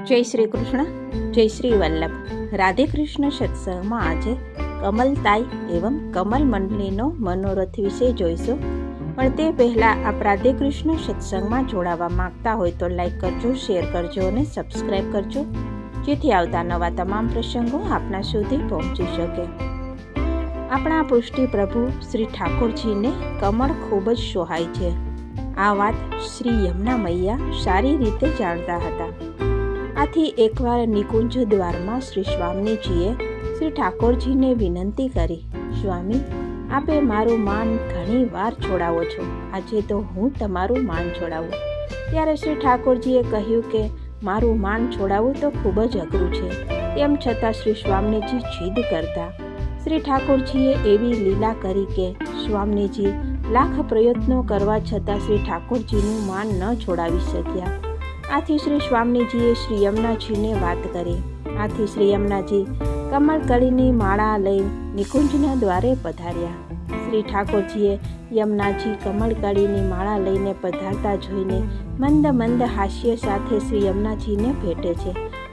જય શ્રી કૃષ્ણ, જય શ્રી વલ્લભ. રાધે કૃષ્ણ સત્સંગમાં આજે કમલતાઈ એવં કમલ મંડળીનો મનોરથ વિશે જોઈશું. પણ તે પહેલાં આપ રાધે કૃષ્ણ સત્સંગમાં જોડાવા માંગતા હોય તો લાઈક કરજો, શેર કરજો અને સબસ્ક્રાઈબ કરજો, જેથી આવતા નવા તમામ પ્રસંગો આપના સુધી પહોંચી શકે. આપણા પૃષ્ટિ પ્રભુ શ્રી ઠાકોરજીને કમળ ખૂબ જ સોહાય છે. આ વાત શ્રી યમુના મૈયા સારી રીતે જાણતા હતા. આથી એકવાર નિકુંજ દ્વારમાં શ્રી સ્વામીજીએ શ્રી ઠાકોરજીને વિનંતી કરી, સ્વામી, આપે મારું માન ઘણી વાર છોડાવો છો, આજે તો હું તમારું માન છોડાવું. ત્યારે શ્રી ઠાકોરજીએ કહ્યું કે મારું માન છોડાવવું તો ખૂબ જ અઘરું છે. તેમ છતાં શ્રી સ્વામીજી જીદ કરતા. શ્રી ઠાકોરજીએ એવી લીલા કરી કે સ્વામીજી લાખ પ્રયત્નો કરવા છતાં શ્રી ઠાકોરજીનું માન ન છોડાવી શક્યા. આથી શ્રી સ્વામીજીએ શ્રી યમુનાજીને વાત કરી. આથી શ્રી યમુનાજી કમળકળીની માળા લઈ નિકુંજના દ્વારે પધાર્યા. શ્રી ઠાકોરજીએ યમુનાજી કમળકળીની માળા લઈને પધારતા જોઈને મંદ મંદ હાસ્ય સાથે શ્રી યમુનાજીને ભેટે છે.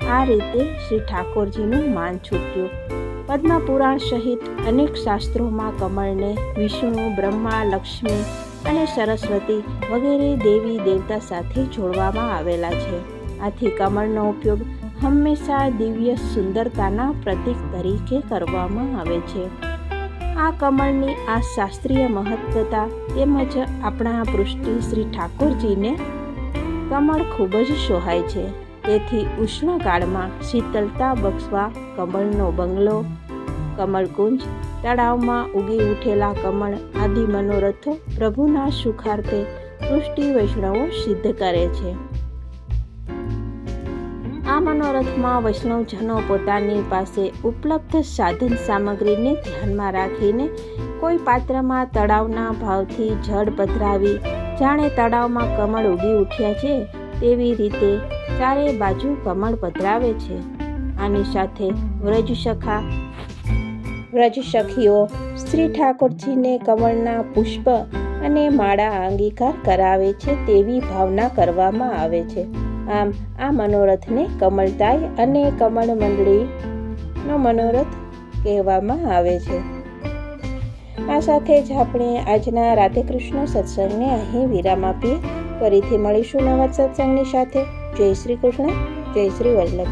આ રીતે શ્રી ઠાકોરજીનું માન છૂટ્યું. પદ્મપુરાણ સહિત અનેક શાસ્ત્રોમાં કમળને વિષ્ણુ, બ્રહ્મા, લક્ષ્મી અને સરસ્વતી વગેરે દેવી દેવતા સાથે જોડવામાં આવેલા છે. આથી કમળનો ઉપયોગ હંમેશા દિવ્ય સુંદરતાના પ્રતીક તરીકે કરવામાં આવે છે. આ કમળની આ શાસ્ત્રીય મહત્વતા તેમજ આપણા પૃષ્ટિ શ્રી ઠાકોરજીને કમળ ખૂબ જ સોહાય છે. તેથી ઉષ્ણકાળમાં શીતળતા બક્ષવા કમળનો બંગલો, કમળકુંજ, તળાવમાં ઉગી ઉઠેલા કમળ આદિ મનોરથો પ્રભુના સુખાર્થે પૃષ્ટિ વૈષ્ણવો સિદ્ધ કરે છે. આ મનોરથમાં વૈષ્ણવજનો પોતાની પાસે ઉપલબ્ધ સાધન સામગ્રીને ધ્યાનમાં રાખીને કોઈ પાત્રમાં તળાવના ભાવથી જળ પધરાવી જાણે તળાવમાં કમળ ઉગી ઉઠ્યા છે તેવી રીતે ચારે બાજુ કમળ પધરાવે છે. આની સાથે વ્રજ સખીઓ શ્રી ઠાકોરજીને કમળના પુષ્પ અને માળા અંગીકાર કરાવે છે તેવી ભાવના કરવામાં આવે છે. આમ આ મનોરથને કમલતાઈ અને કમળ મંડળીનો મનોરથ કહેવામાં આવે છે. આ સાથે જ આપણે આજના રાધે કૃષ્ણ સત્સંગને અહીં વિરામ આપીએ. ફરીથી મળીશું નવા સત્સંગની સાથે. જય શ્રી કૃષ્ણ, જય શ્રી વલ્લભ.